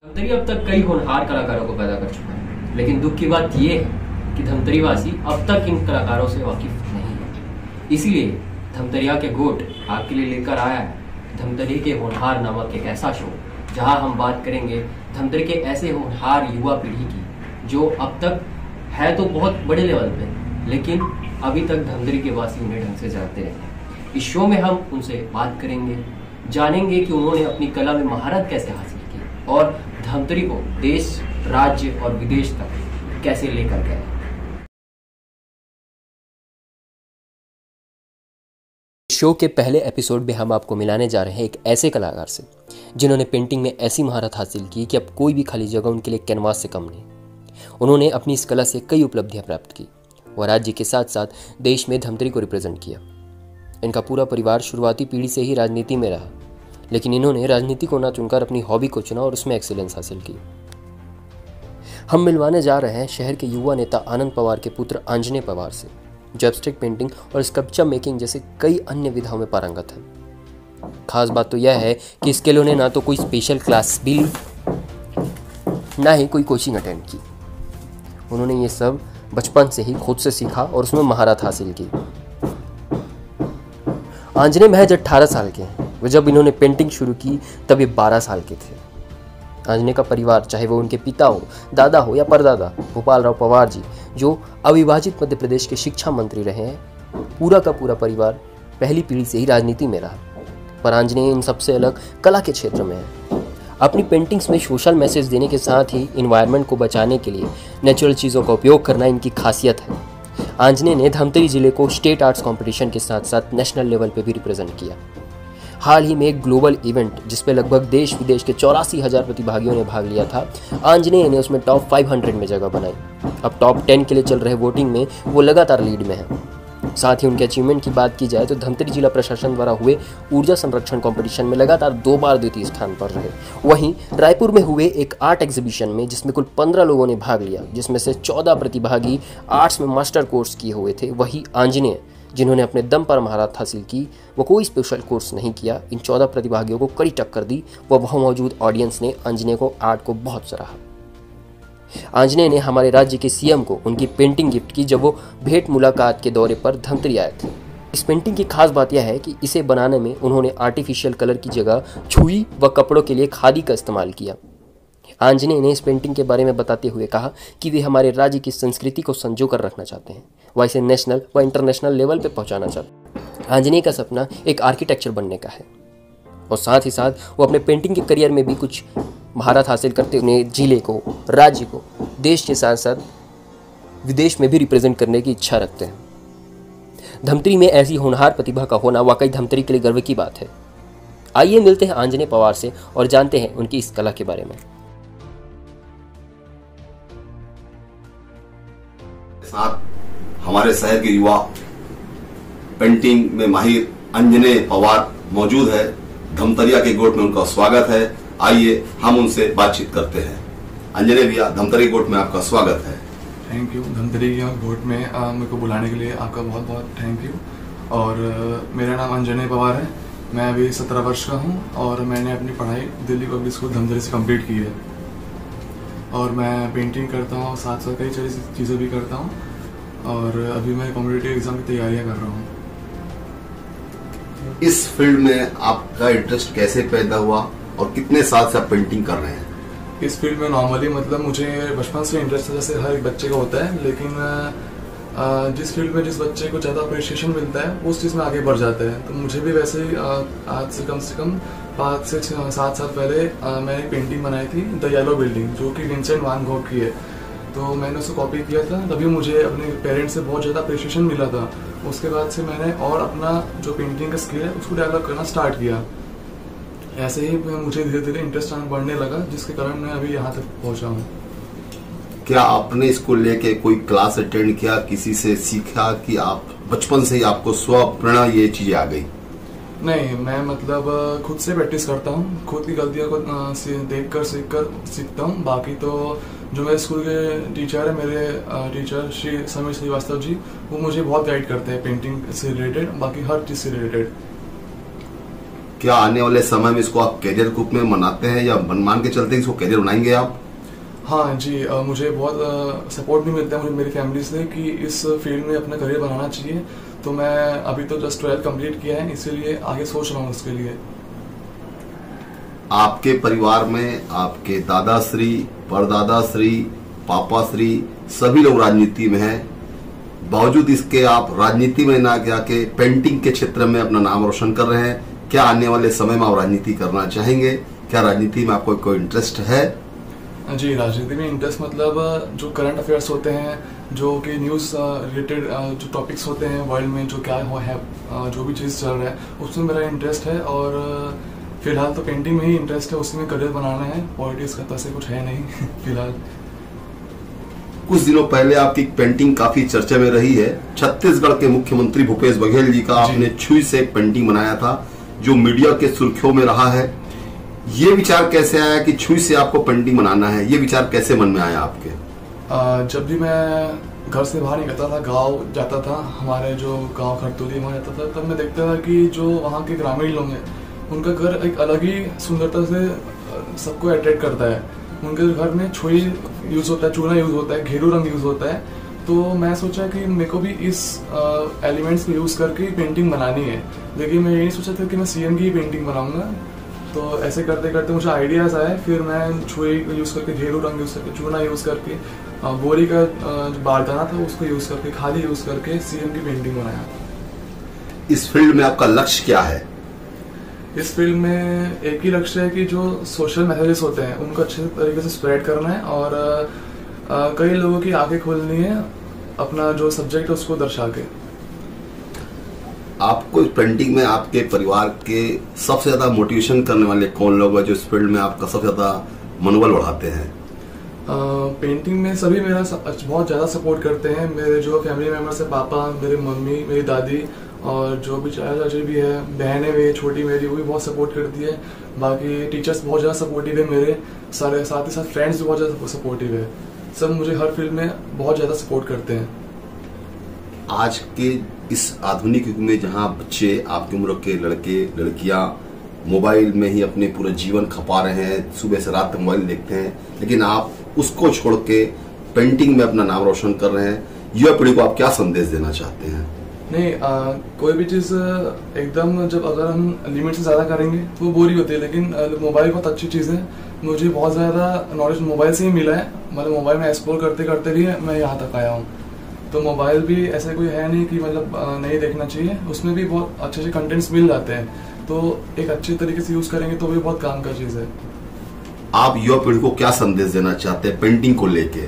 धमतरी अब तक कई होनहार कलाकारों को पैदा कर चुका है, लेकिन दुख की बात यह है कि धमतरी वासी अब तक इन कलाकारों से वाकिफ नहीं है। इसीलिए धमतरिया के गोट आपके लिए लेकर आया है धमतरी के होनहार नामक एक ऐसा शो, जहां हम बात करेंगे धमतरी के ऐसे होनहार युवा पीढ़ी की जो अब तक है तो बहुत बड़े लेवल पे, लेकिन अभी तक धमतरी के वासी उन्हें ढंग से जानते हैं। इस शो में हम उनसे बात करेंगे, जानेंगे कि उन्होंने अपनी कला में महारत कैसे हासिल की और धमतरी को देश, राज्य और विदेश तक कैसे लेकर गए। शो के पहले एपिसोड में हम आपको मिलाने जा रहे हैं एक ऐसे कलाकार से जिन्होंने पेंटिंग में ऐसी महारत हासिल की कि अब कोई भी खाली जगह उनके लिए कैनवास से कम नहीं। उन्होंने अपनी इस कला से कई उपलब्धियां प्राप्त की और राज्य के साथ साथ देश में धमतरी को रिप्रेजेंट किया। इनका पूरा परिवार शुरुआती पीढ़ी से ही राजनीति में रहा, लेकिन इन्होंने राजनीति को ना चुनकर अपनी हॉबी को चुना और उसमें एक्सीलेंस हासिल की। हम मिलवाने जा रहे हैं शहर के युवा नेता आनंद पवार के पुत्र आंजनेय पवार से, जो एब्स्ट्रैक्ट पेंटिंग और स्कल्पचर मेकिंग जैसे कई अन्य विधाओं में पारंगत है। खास बात तो यह है कि इसके लिए उन्हें ना तो कोई स्पेशल क्लास भी ली, ना ही कोई कोचिंग अटेंड की। उन्होंने ये सब बचपन से ही खुद से सीखा और उसमें महारत हासिल की। आंजनेय महज 18 साल के हैं। वे जब इन्होंने पेंटिंग शुरू की तब ये 12 साल के थे। आंजनेय का परिवार, चाहे वो उनके पिता हो, दादा हो या परदादा, भोपाल राव पवार जी, जो अविभाजित मध्य प्रदेश के शिक्षा मंत्री रहे हैं, पूरा का पूरा परिवार पहली पीढ़ी से ही राजनीति में रहा। पर आंजनेय इन सबसे अलग कला के क्षेत्र में है। अपनी पेंटिंग्स में सोशल मैसेज देने के साथ ही इन्वायरमेंट को बचाने के लिए नेचुरल चीज़ों का उपयोग करना इनकी खासियत है। आंजनेय ने धमतरी जिले को स्टेट आर्ट्स कंपटीशन के साथ साथ नेशनल लेवल पे भी रिप्रेजेंट किया। हाल ही में एक ग्लोबल इवेंट जिसमें लगभग देश विदेश के 84,000 प्रतिभागियों ने भाग लिया था, आंजनेय ने उसमें टॉप 500 में जगह बनाई। अब टॉप 10 के लिए चल रहे वोटिंग में वो लगातार लीड में है। साथ ही उनके अचीवमेंट की बात की जाए तो धमतरी जिला प्रशासन द्वारा हुए ऊर्जा संरक्षण कंपटीशन में लगातार 2 बार द्वितीय स्थान पर रहे। वहीं रायपुर में हुए एक आर्ट एग्जीबिशन में जिसमें कुल 15 लोगों ने भाग लिया, जिसमें से 14 प्रतिभागी आर्ट्स में मास्टर कोर्स किए हुए थे। वही आंजनेय, जिन्होंने अपने दम पर महारत हासिल की, वो कोई स्पेशल कोर्स नहीं किया, इन 14 प्रतिभागियों को कड़ी टक्कर दी। वहाँ मौजूद ऑडियंस ने आंजनेय को आर्ट को बहुत सराहा। आंजनेय ने हमारे राज्य के सीएम को उनकी पेंटिंग गिफ्ट की जब वो भेंट मुलाकात के दौरे पर धमतरी आए थे। इस पेंटिंग की खास बात यह है कि इसे बनाने में उन्होंने आर्टिफिशियल कलर की जगह छुई व कपड़ों के लिए खादी का इस्तेमाल किया। आंजनेय ने इस पेंटिंग के बारे में बताते हुए कहा कि वे हमारे राज्य की संस्कृति को संजो कर रखना चाहते हैं, वह इसे नेशनल व इंटरनेशनल लेवल पर पहुंचाना चाहते हैं। आंजनेय का सपना एक आर्किटेक्चर बनने का है और साथ ही साथ वो अपने पेंटिंग के करियर में भी कुछ महारत हासिल करते हुए जिले को, राज्य को, देश के साथ साथ विदेश में भी रिप्रेजेंट करने की इच्छा रखते हैं। धमतरी में ऐसी होनहार प्रतिभा का होना वाकई धमतरी के लिए गर्व की बात है। आइए मिलते हैं आंजनेय पवार से और जानते हैं उनकी इस कला के बारे में। साथ हमारे शहर के युवा पेंटिंग में माहिर आंजनेय पवार मौजूद है। धमतरिया के गोट में उनका स्वागत है। आइए हम उनसे बातचीत करते हैं। आंजनेय भैया, धमतरी गोट में आपका स्वागत है। Thank you. धमतरी गोट में मेरे को बुलाने के लिए आपका बहुत बहुत थैंक यू। और मेरा नाम आंजनेय पवार है। मैं अभी 17 वर्ष का हूँ और मैंने अपनी पढ़ाई दिल्ली पब्लिक स्कूल धमतरी से कंप्लीट की है। और मैं पेंटिंग करता हूँ, साथ साथ कई चीज़ें भी करता हूँ और अभी मैं कॉम्पिटिटिव एग्जाम की तैयारियाँ कर रहा हूँ। इस फील्ड में आपका इंटरेस्ट कैसे पैदा हुआ और कितने साल से आप पेंटिंग कर रहे हैं? इस फील्ड में नॉर्मली मतलब मुझे बचपन से इंटरेस्ट है, जैसे हर एक बच्चे का होता है, लेकिन जिस फील्ड में जिस बच्चे को ज़्यादा अप्रिशिएशन मिलता है उस चीज़ में आगे बढ़ जाता है। तो मुझे भी वैसे ही आज से कम 5 से 7 साल पहले मैंने पेंटिंग बनाई थी, द येलो बिल्डिंग, जो कि विंसेंट वान गॉग की है। तो मैंने उसे कॉपी किया था, तभी मुझे अपने पेरेंट्स से बहुत ज़्यादा अप्रिशिएशन मिला था। उसके बाद से मैंने और अपना जो पेंटिंग का स्किल है उसको डेवलप करना स्टार्ट किया। ऐसे ही मुझे धीरे धीरे इंटरेस्ट बढ़ने लगा, जिसके कारण मैं अभी यहाँ तक पहुँचा हूँ। क्या आपने इसको लेके कोई क्लास अटेंड किया, किसी से सीखा कि आप बचपन से ही आपको स्वप्रेरणा ये चीजें आ गई? नहीं, मैं मतलब खुद से प्रैक्टिस करता हूँ, खुद की गलतियों को देखकर सीखता हूँ। बाकी तो जो मेरे स्कूल के टीचर है, मेरे टीचर श्री समीर श्रीवास्तव जी, वो मुझे बहुत गाइड करते हैं पेंटिंग से रिलेटेड, बाकी हर चीज़ से रिलेटेड। क्या आने वाले समय में इसको आप कैरियर के रूप में मनाते हैं या मान के चलते हैं इसको कैरियर बनाएंगे आप? हाँ जी, मुझे बहुत सपोर्ट भी मिलता है मुझे मेरी फैमिली से कि इस फील्ड में अपना करियर बनाना चाहिए। तो मैं अभी तो जस्ट 12th कंप्लीट किया है, इसीलिए आगे सोच रहा हूँ उसके लिए। आपके परिवार में आपके दादाश्री, परदादाश्री, पापाश्री सभी लोग राजनीति में हैं। बावजूद इसके आप राजनीति में ना जाके पेंटिंग के क्षेत्र में अपना नाम रोशन कर रहे हैं। क्या आने वाले समय में आप राजनीति करना चाहेंगे? क्या राजनीति में आपको कोई इंटरेस्ट है? जी, राजनीति में इंटरेस्ट मतलब जो करंट अफेयर्स होते हैं, जो कि न्यूज़ रिलेटेड जो टॉपिक्स होते हैं वर्ल्ड में, जो क्या हो है, जो भी चीज़ चल रहा है उसमें मेरा इंटरेस्ट है। और फिलहाल तो पेंटिंग में ही इंटरेस्ट है, उसी में करियर बनाना है। पॉलिटिक्स का तो ऐसे कुछ है नहीं फिलहाल। कुछ दिनों पहले आपकी पेंटिंग काफी चर्चा में रही है। छत्तीसगढ़ के मुख्यमंत्री भूपेश बघेल जी का आपने छुई से एक पेंटिंग बनाया था जो मीडिया के सुर्खियों में रहा है। ये विचार कैसे आया कि छुई से आपको पेंटिंग बनाना है? ये विचार कैसे मन में आया आपके? जब भी मैं घर से बाहर निकलता था, गांव जाता था, हमारे जो गांव खरतौली वहाँ जाता था, तब मैं देखता था कि जो वहाँ के ग्रामीण लोग हैं उनका घर एक अलग ही सुंदरता से सबको अट्रैक्ट करता है। उनके घर में छुई यूज होता है, चूना यूज होता है, घेरू रंग यूज होता है। तो मैं सोचा कि मेरे को भी इस एलिमेंट्स को यूज करके पेंटिंग बनानी है, लेकिन मैं ये नहीं सोचा था कि मैं सीएम की पेंटिंग बनाऊंगा। तो ऐसे करते करते मुझे आइडियाज आए, फिर मैं छुई यूज करके, घेरू रंग यूज करके, चूना यूज करके, बोरी का जो बारदाना था उसको यूज करके, खाली यूज करके सीएम की पेंटिंग बनाया। इस फील्ड में आपका लक्ष्य क्या है? इस फील्ड में एक ही लक्ष्य है कि जो सोशल मैसेजेस होते हैं उनको अच्छे तरीके से स्प्रेड करना है और कई लोगों की आंखें खोलनी है अपना जो सब्जेक्ट है उसको दर्शा के। आपको इस पेंटिंग में आपके परिवार के सबसे ज्यादा मोटिवेशन करने वाले कौन लोग हैं जो इस फील्ड में आपका सबसे ज्यादा मनोबल बढ़ाते हैं? पेंटिंग में सभी मेरा बहुत ज़्यादा सपोर्ट करते हैं। मेरे जो फैमिली मेम्बर्स है, पापा, मेरी मम्मी, मेरी दादी और जो भी चाचा भी है, बहनें भी है छोटी मेरी, वो भी बहुत सपोर्ट करती है। बाकी टीचर्स बहुत ज़्यादा सपोर्टिव है मेरे सारे, साथ ही साथ फ्रेंड्स भी बहुत ज़्यादा सपोर्टिव है। सब मुझे हर फील्ड में बहुत ज़्यादा सपोर्ट करते हैं। आज के इस आधुनिक युग में जहां बच्चे आपकी उम्र के लड़के लड़कियां मोबाइल में ही अपने पूरा जीवन खपा रहे हैं, सुबह से रात तक मोबाइल देखते हैं, लेकिन आप उसको छोड़ के पेंटिंग में अपना नाम रोशन कर रहे हैं। युवा पीढ़ी को आप क्या संदेश देना चाहते हैं? नहीं, कोई भी चीज़ एकदम जब अगर हम लिमिट से ज़्यादा करेंगे तो वो बोरी होती है, लेकिन मोबाइल बहुत अच्छी चीज़ है। मुझे बहुत ज़्यादा नॉलेज मोबाइल से ही मिला है। मतलब मोबाइल में एक्सप्लोर करते करते भी मैं यहाँ तक आया हूँ। तो मोबाइल भी ऐसे कोई है नहीं कि मतलब नहीं देखना चाहिए, उसमें भी बहुत अच्छे अच्छे कंटेंट्स मिल जाते हैं। तो एक अच्छे तरीके से यूज़ करेंगे तो भी बहुत काम का चीज़ है। आप युवा पीढ़ी को क्या संदेश देना चाहते हैं पेंटिंग को लेके?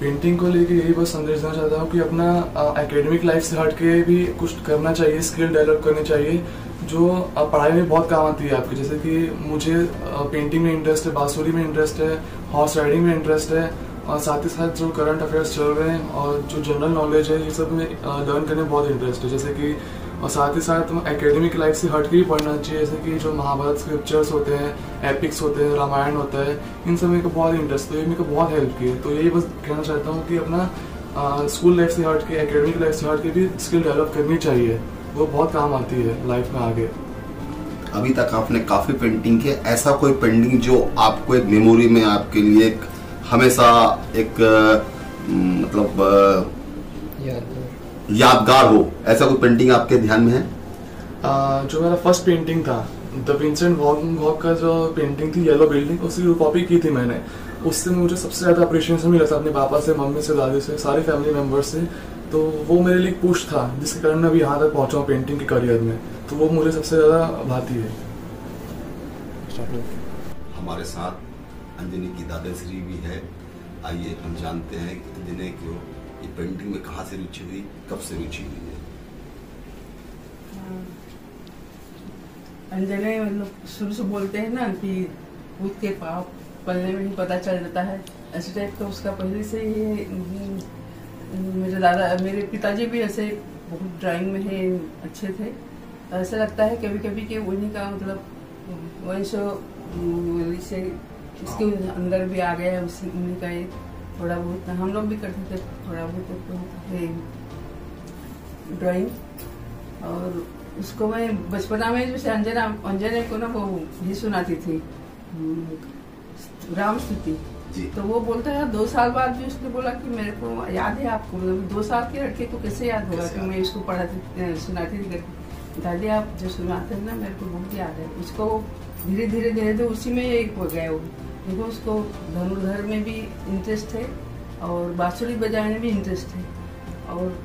पेंटिंग को लेके यही बस संदेश देना चाहता हूँ कि अपना एकेडमिक लाइफ से हट के भी कुछ करना चाहिए, स्किल डेवलप करनी चाहिए जो पढ़ाई में बहुत काम आती है आपकी। जैसे कि मुझे पेंटिंग में इंटरेस्ट है, बांसुरी में इंटरेस्ट है, हॉर्स राइडिंग में इंटरेस्ट है, और साथ ही साथ जो करंट अफेयर्स चल रहे हैं और जो जनरल नॉलेज है, ये सब में लर्न करने में बहुत इंटरेस्ट है। जैसे कि और साथ ही साथ एकेडमिक लाइफ से हट के भी पढ़ना चाहिए, जैसे कि जो महाभारत स्क्रिप्चर्स होते हैं, एपिक्स होते हैं, रामायण होता है, इन सब में को बहुत इंटरेस्ट है। ये मेरे को बहुत हेल्प की है। तो यही बस कहना चाहता हूँ कि अपना स्कूल लाइफ से हट के, एकेडमिक लाइफ से हट के भी स्किल डेवलप करनी चाहिए, वो बहुत काम आती है लाइफ में आगे। अभी तक आपने काफी पेंटिंग की, ऐसा कोई पेंटिंग जो आपको एक मेमोरी में आपके लिए एक हमेशा एक मतलब यादगार हो, ऐसा कोई पेंटिंग आपके ध्यान में है? जो मेरा फर्स्ट पेंटिंग था, द विंसेंट वैन गॉग का जो पेंटिंग थी, येलो बिल्डिंग, उसकी कॉपी की थी मैंने। उससे मुझे सबसे ज़्यादा अप्रिशिएशन मिला था अपने पापा से, मम्मी से, दादी से, सारे फैमिली मेम्बर्स से। तो वो मेरे लिए पुश था जिसके कारण मैं अभी यहाँ तक पहुँचा हूँ पेंटिंग के करियर में। तो वो मुझे सबसे ज़्यादा भाती है। हमारे साथ अंजनी की दादाश्री भी है। आइए हम जानते हैं कि अंजनी को ये पेंटिंग में कहाँ से रुचि हुई, कब से रुचि हुई है? अंजनी मतलब शुरू से बोलते हैं ना कि खुद के पाँव पलने में ही पता चल जाता है, ऐसे टाइप का उसका पहले से ही। मेरे पिताजी भी ऐसे बहुत ड्राइंग में है, अच्छे थे। ऐसा लगता है कभी कभी कि उन्हीं का मतलब वही से इसके अंदर भी आ गया है, उन्हीं का एक थोड़ा बहुत हम लोग भी करते थे, थोड़ा बहुत ड्राइंग। और उसको मैं बचपना में जैसे अंजना को ना वो भी सुनाती थी, राम स्तुति। तो वो बोलता है 2 साल बाद भी उसने बोला कि मेरे को याद है आपको, मतलब 2 साल के लड़के को कैसे याद होगा कि मैं इसको पढ़ाती सुनाती थी। दादी आप जो सुनाते हैं ना मेरे को बहुत याद है। उसको धीरे धीरे उसी में एक हो गया वो। देखो उसको धनुर्धर में भी इंटरेस्ट है और बांसुरी बजाने में भी इंटरेस्ट है और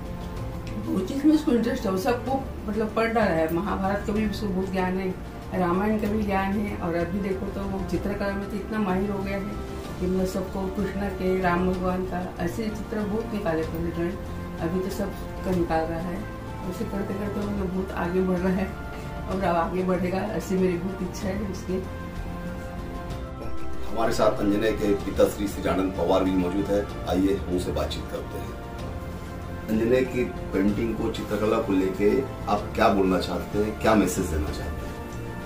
बहुत चीज़ में उसको इंटरेस्ट है। वो सबको मतलब पढ़ रहा है, महाभारत का भी उसको बहुत ज्ञान है, रामायण का भी ज्ञान है। और अभी देखो तो वो चित्रकला में तो इतना माहिर हो गया है कि मैं सबको कृष्ण के, राम भगवान का ऐसे चित्र बहुत निकाले पहले ड्राइंग, अभी तो सब का निकाल रहा है। ऐसे करते करते वो बहुत आगे बढ़ रहा है और अब आगे बढ़ेगा, ऐसी मेरी बहुत इच्छा है उसकी। हमारे साथ अंजने के पिता श्री श्रीजानंद पवार भी मौजूद है, आइए हम उनसे बातचीत करते हैं। अंजने की पेंटिंग को, चित्रकला को लेके आप क्या बोलना चाहते हैं, क्या मैसेज देना चाहते हैं?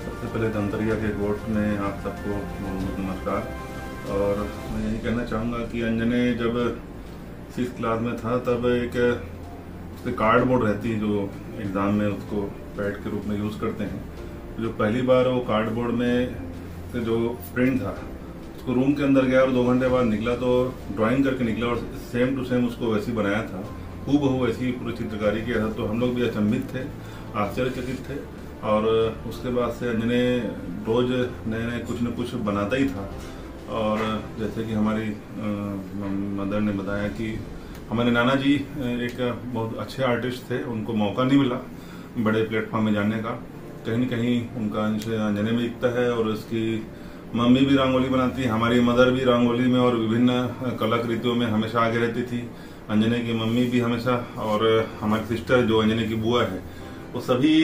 सबसे पहले धमतरिया के गोट में आप सबको बहुत नमस्कार। और मैं यही कहना चाहूँगा कि अंजने जब 6th क्लास में था तब एक कार्डबोर्ड रहती है जो एग्ज़ाम में उसको पैड के रूप में यूज़ करते हैं। जो पहली बार वो कार्डबोर्ड में से जो प्रिंट था उसको रूम के अंदर गया और 2 घंटे बाद निकला तो ड्राइंग करके निकला और सेम टू सेम उसको वैसे बनाया था, हूबहू ऐसी पूरी चित्रकारी किया था। तो हम लोग भी अचंभित थे, आश्चर्यचकित थे। और उसके बाद से अंजने रोज़ नए नए कुछ न कुछ बनाता ही था। और जैसे कि हमारी मदर ने बताया कि हमारे नाना जी एक बहुत अच्छे आर्टिस्ट थे, उनको मौका नहीं मिला बड़े प्लेटफॉर्म में जाने का। कहीं न कहीं उनका अंश अंजने में दिखता है। और उसकी मम्मी भी रंगोली बनाती है, हमारी मदर भी रंगोली में और विभिन्न कलाकृतियों में हमेशा आगे रहती थी। अंजने की मम्मी भी हमेशा, और हमारी सिस्टर जो अंजने की बुआ है, वो सभी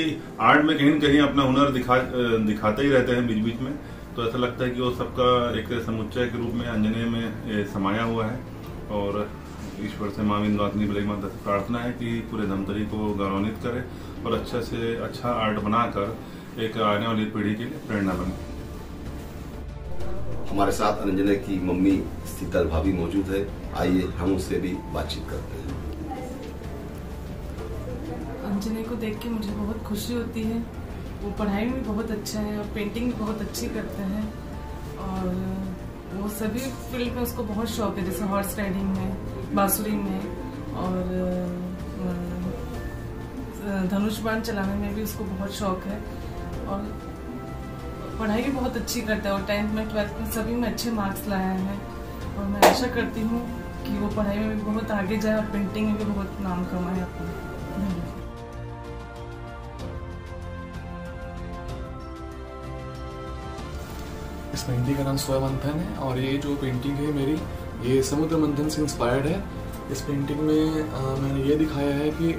आर्ट में कहीं न कहीं अपना हुनर दिखाते ही रहते हैं बीच बीच में। तो ऐसा लगता है कि वो सबका एक समुच्चय के रूप में अंजने में समाया हुआ है। और ईश्वर से माँ विंध्यवासिनी बलई माता से प्रार्थना है कि पूरे धमतरी को गौरवान्वित करे और अच्छा से अच्छा आर्ट बनाकर एक आने वाली पीढ़ी के लिए प्रेरणा बने। हमारे साथ अंजने की मम्मी शीतल भाभी मौजूद है, आइए हम उससे भी बातचीत करते हैं। अंजने को देख के मुझे बहुत खुशी होती है। वो पढ़ाई में भी बहुत अच्छा है और पेंटिंग भी बहुत अच्छी करता है। और वो सभी फील्ड में उसको बहुत शौक है, जैसे हॉर्स राइडिंग में, बांसुरी में और धनुष बाण चलाने में भी उसको बहुत शौक है। और पढ़ाई भी बहुत अच्छी करता है और 10th में 12th में सभी में अच्छे मार्क्स लाया है। और मैं आशा करती हूँ कि वो पढ़ाई में भी बहुत आगे जाए और पेंटिंग में भी बहुत नाम कमाए अपना। इस पेंटिंग का नाम स्वयं मंथन है और ये जो पेंटिंग है मेरी, ये समुद्र मंथन से इंस्पायर्ड है। इस पेंटिंग में मैंने ये दिखाया है कि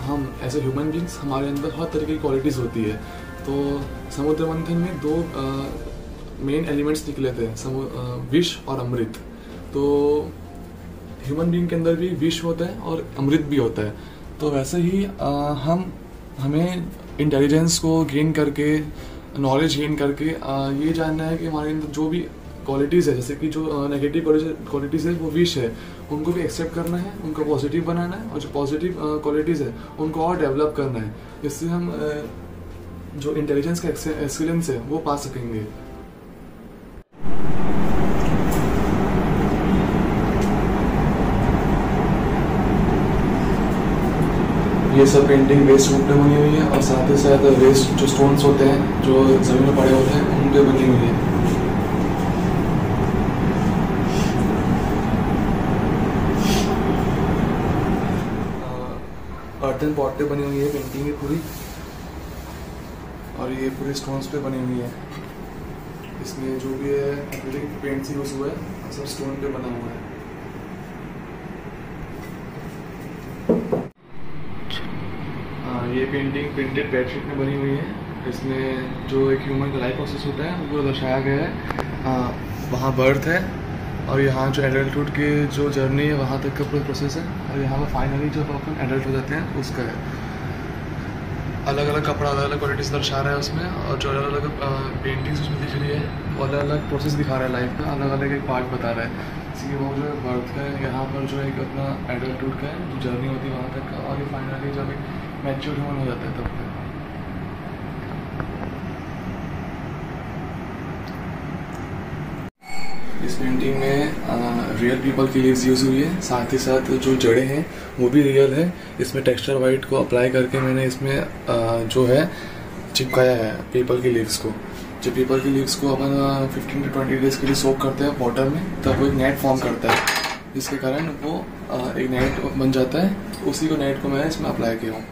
हम एज ए ह्यूमन बींग्स, हमारे अंदर हर तरह की क्वालिटीज़ होती है। तो समुद्र मंथन में 2 मेन एलिमेंट्स निकले थे, विष और अमृत। तो ह्यूमन बींग के अंदर भी विष होता है और अमृत भी होता है। तो वैसे ही हमें इंटेलिजेंस को गेन करके, नॉलेज गेन करके ये जानना है कि हमारे अंदर जो भी क्वालिटीज़ है, जैसे कि जो नेगेटिव क्वालिटीज़ है वो विष है, उनको भी एक्सेप्ट करना है, उनको पॉजिटिव बनाना है। और जो पॉजिटिव क्वालिटीज़ है उनको और डेवलप करना है, जिससे हम जो इंटेलिजेंस का एक्सीलेंस है वो पा सकेंगे। ये सब पेंटिंग वेस्ट वुड पे बनी हुई है और साथ ही साथ वेस्ट जो स्टोन्स होते हैं जो जमीन में पड़े होते हैं उन पे बनी हुई है। बर्तन पॉट पे बनी हुई है पेंटिंग है पूरी, और ये पूरे स्टोन्स पे बनी हुई है। इसमें जो भी है एक्रिलिक पेंट्स यूज हुआ है, सब स्टोन पे बना हुआ है। ये पेंटिंग प्रिंटेड बेडशीट में बनी हुई है। इसमें जो एक ह्यूमन का लाइफ प्रोसेस होता है वो दर्शाया गया है। वहाँ बर्थ है और यहाँ जो एडल्टहुड की जो जर्नी है वहाँ तक का पूरा प्रोसेस है, और यहाँ पर फाइनली जब अपन एडल्ट हो जाते हैं उसका है। अलग अलग कपड़ा अलग अलग क्वालिटीज़ दर्शा रहा है उसमें, और जो अलग अलग पेंटिंग्स उसमें दिख रही है वो अलग अलग प्रोसेस दिखा रहा है लाइफ का, अलग अलग एक पार्ट बता रहा है। इसलिए वो जो बर्थ का है, यहाँ पर जो एक अपना एडल्टहुड का है जो जर्नी होती है वहाँ तक का, और ये फाइनली जब एक मैच्योर ह्यूमन हो जाता है तब तक। रियल पीपल की लीव्स यूज़ हुई है, साथ ही साथ जो जड़ें हैं वो भी रियल है। इसमें टेक्सचर वाइट को अप्लाई करके मैंने इसमें जो है चिपकाया है पीपल की लीव्स को। जब पीपल की लीव्स को अपन 15 to 20 डेज के लिए सोक करते हैं वाटर में, तब वो एक नेट फॉर्म करता है, जिसके कारण वो एक नेट बन जाता है। उसी को नेट को मैं इसमें अप्लाई किया हूँ।